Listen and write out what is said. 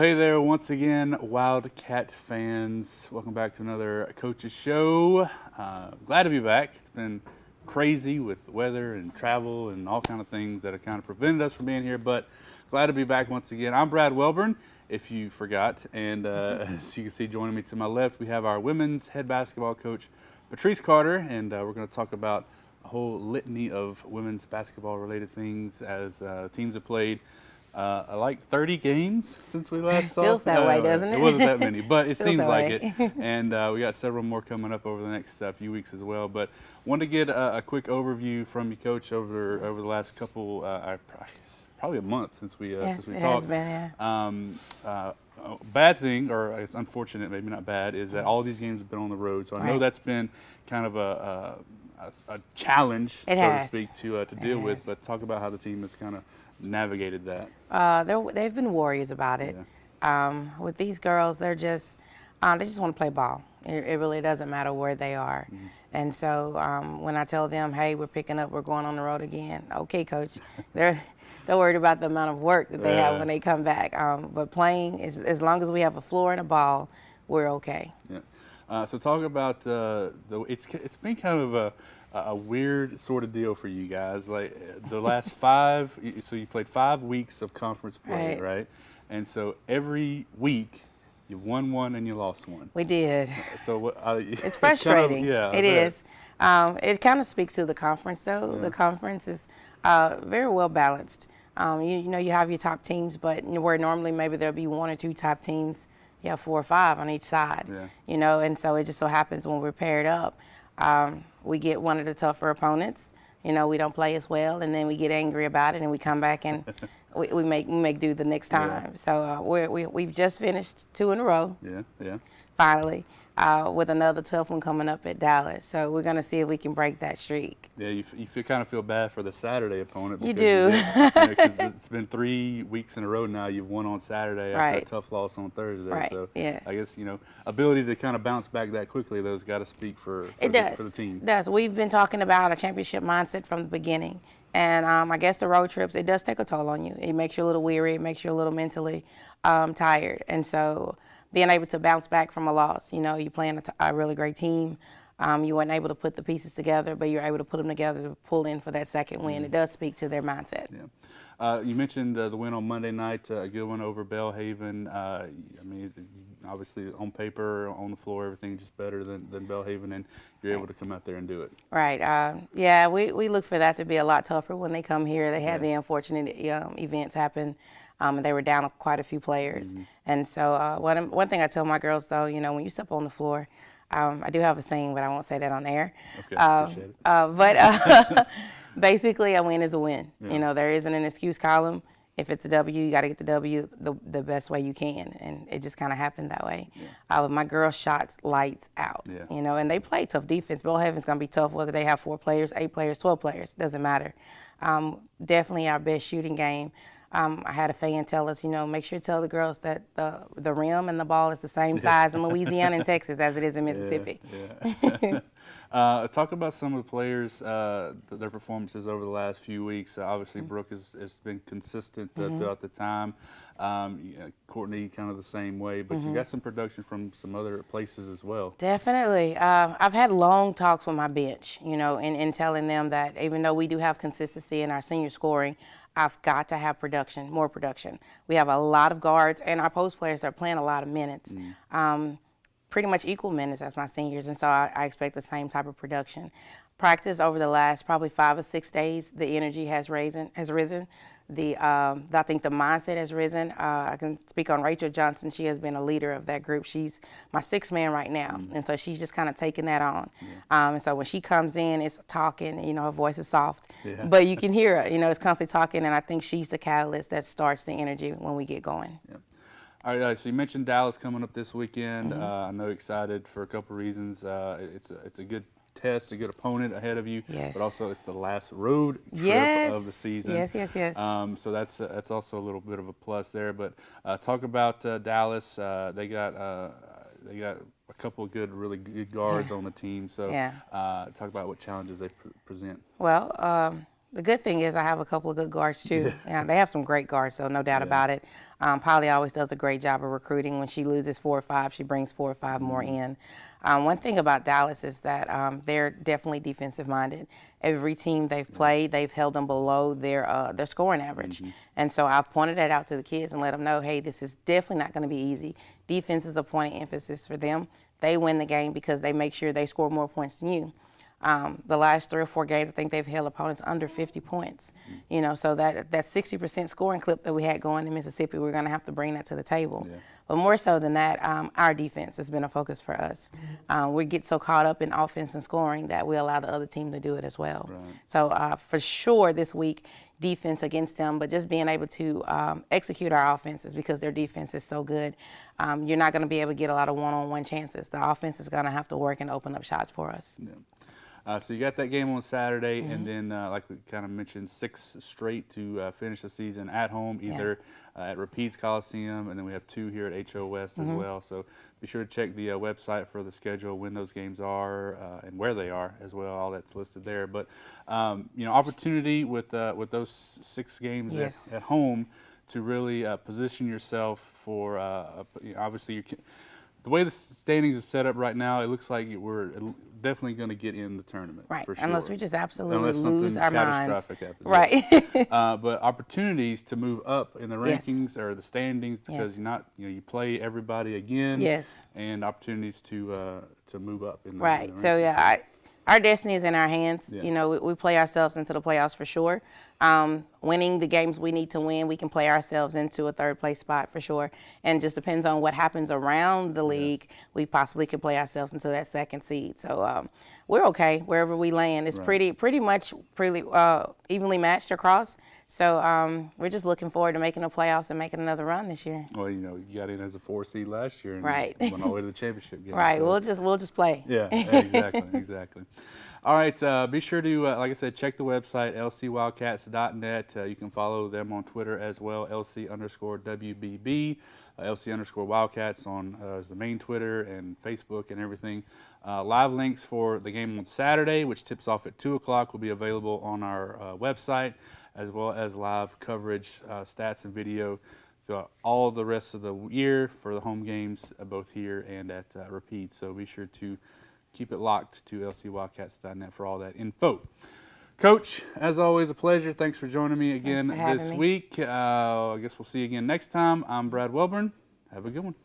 hey there once again, Wildcat fans. Welcome back to another Coach's Show. Glad to be back. It's been crazy with weather and travel and all kind of things that have kind of prevented us from being here, but glad to be back once again. I'm Brad Welburn, if you forgot, and as you can see joining me to my left, we have our women's head basketball coach, Patrece Carter, and we're going to talk about a whole litany of women's basketball related things as teams have played. Like 30 games since we last saw. Feels that way, doesn't it? It wasn't that many, but it seems like way. it. And we got several more coming up over the next few weeks as well. But wanted to get a quick overview from you, Coach, over the last couple, probably a month since we talked. Yes, it has been, yeah. Bad thing, or it's unfortunate, maybe not bad, is that all these games have been on the road. So I know that's been kind of a challenge, so to speak, to deal with. But talk about how the team has kind of navigated that. They've been warriors about it. Yeah. With these girls, they just want to play ball. It really doesn't matter where they are. Mm-hmm. And so when I tell them, hey, we're picking up, we're going on the road again. Okay, coach. They're worried about the amount of work that they have when they come back. But playing, as long as we have a floor and a ball, we're okay. Yeah. So talk about it's been kind of a weird sort of deal for you guys. Like the last so you played 5 weeks of conference play, right? And so every week you won one and you lost one. We did. So it's frustrating. It is. It kind of speaks to the conference, though. Yeah. The conference is very well balanced. You know, you have your top teams, but where normally maybe there'll be 1 or 2 top teams, you have 4 or 5 on each side. Yeah. You know, and so it just so happens when we're paired up, we get one of the tougher opponents. You know, we don't play as well, and then we get angry about it, and we come back and we make do the next time. Yeah. So we've just finished 2 in a row. Yeah. Finally, with another tough one coming up at Dallas. So we're going to see if we can break that streak. Yeah, you kind of feel bad for the Saturday opponent. You do. Because it's been 3 weeks in a row now. You've won on Saturday after a tough loss on Thursday. Right. So yeah. I guess, ability to kind of bounce back that quickly, though, has got to speak for the team. It does. We've been talking about a championship mindset from the beginning. And I guess the road trips, it does take a toll on you. It makes you a little weary. It makes you a little mentally tired. And so being able to bounce back from a loss, you're playing a really great team. You weren't able to put the pieces together, but you're able to put them together to pull in for that second win. It does speak to their mindset. Yeah. You mentioned the win on Monday night, a good one over Belhaven. Obviously on paper, on the floor, everything just better than Belhaven, and you're able to come out there and do it. Right. We look for that to be a lot tougher when they come here. They had the unfortunate events happen. And they were down quite a few players. Mm-hmm. And so one thing I tell my girls, though, when you step on the floor, I do have a saying, but I won't say that on air. Okay, appreciate it. Basically, a win is a win. Yeah. There isn't an excuse column. If it's a W, you got to get the W the best way you can. And it just kind of happened that way. Yeah. My girls shots lights out, and they play tough defense. Belhaven's going to be tough whether they have 4 players, 8 players, 12 players. Doesn't matter. Definitely our best shooting game. I had a fan tell us, make sure to tell the girls that the rim and the ball is the same size in Louisiana and Texas as it is in Mississippi. Yeah. Talk about some of the players, their performances over the last few weeks. Obviously, Brooke has been consistent throughout the time. Courtney kind of the same way, but you got some production from some other places as well. Definitely. I've had long talks with my bench, in telling them that even though we do have consistency in our senior scoring, I've got to have production, more production. We have a lot of guards, and our post players are playing a lot of minutes, pretty much equal minutes as my seniors, and so I expect the same type of production. Practice over the last probably 5 or 6 days, the energy has risen. I think the mindset has risen. I can speak on Rachel Johnson. She has been a leader of that group. She's my 6th man right now, and so she's just kind of taking that on. And so when she comes in, it's talking. Her voice is soft, but you can hear her. It's constantly talking, and I think she's the catalyst that starts the energy when we get going. Yeah. All right, so you mentioned Dallas coming up this weekend. I know excited for a couple reasons. It's a good test, a good opponent ahead of you, but also it's the last road trip of the season. Yes. So that's also a little bit of a plus there. But talk about Dallas. They got a couple of really good guards on the team. So talk about what challenges they present. Well, The good thing is I have a couple of good guards too. Yeah, they have some great guards, so no doubt about it. Polly always does a great job of recruiting. When she loses 4 or 5, she brings 4 or 5 more in. One thing about Dallas is that they're definitely defensive minded. Every team they've played, they've held them below their scoring average. And so I've pointed that out to the kids and let them know, hey, this is definitely not going to be easy. Defense is a point of emphasis for them. They win the game because they make sure they score more points than you. The last 3 or 4 games, I think they've held opponents under 50 points. You know, so that 60% scoring clip that we had going in Mississippi, we're going to have to bring that to the table. But more so than that, our defense has been a focus for us. We get so caught up in offense and scoring that we allow the other team to do it as well. So for sure this week, defense against them, but just being able to execute our offenses because their defense is so good. You're not going to be able to get a lot of one-on-one chances. The offense is going to have to work and open up shots for us. So you got that game on Saturday, and then, like we kind of mentioned, 6 straight to finish the season at home, either at Repeats Coliseum, and then we have 2 here at HOS as well. So be sure to check the website for the schedule, when those games are, and where they are as well. All that's listed there. But you know, opportunity with those 6 games at home to really position yourself for obviously the way the standings are set up right now, it looks like we're definitely going to get in the tournament. Right, for sure. unless we just absolutely lose our minds. Happens. Right. But opportunities to move up in the rankings or the standings because you play everybody again. And opportunities to move up in the Right. rankings. So our destiny is in our hands. You know, we play ourselves into the playoffs for sure. Winning the games we need to win, we can play ourselves into a 3rd place spot for sure. And just depends on what happens around the league. We possibly could play ourselves into that 2nd seed. So we're okay wherever we land. It's pretty much evenly matched across. So we're just looking forward to making the playoffs and making another run this year. Well, you know, you got in as a 4 seed last year and went all the way to the championship game. Right. So. We'll just play. Yeah. Exactly. All right, be sure to, like I said, check the website, lcwildcats.net. You can follow them on Twitter as well, LC_WBB, LC_Wildcats on is the main Twitter and Facebook and everything. Live links for the game on Saturday, which tips off at 2 o'clock, will be available on our website, as well as live coverage, stats and video throughout all the rest of the year for the home games, both here and at Repeat. So be sure to keep it locked to lcwildcats.net for all that info. Coach, as always, a pleasure. Thanks for joining me again this week. I guess we'll see you again next time. I'm Brad Welburn. Have a good one.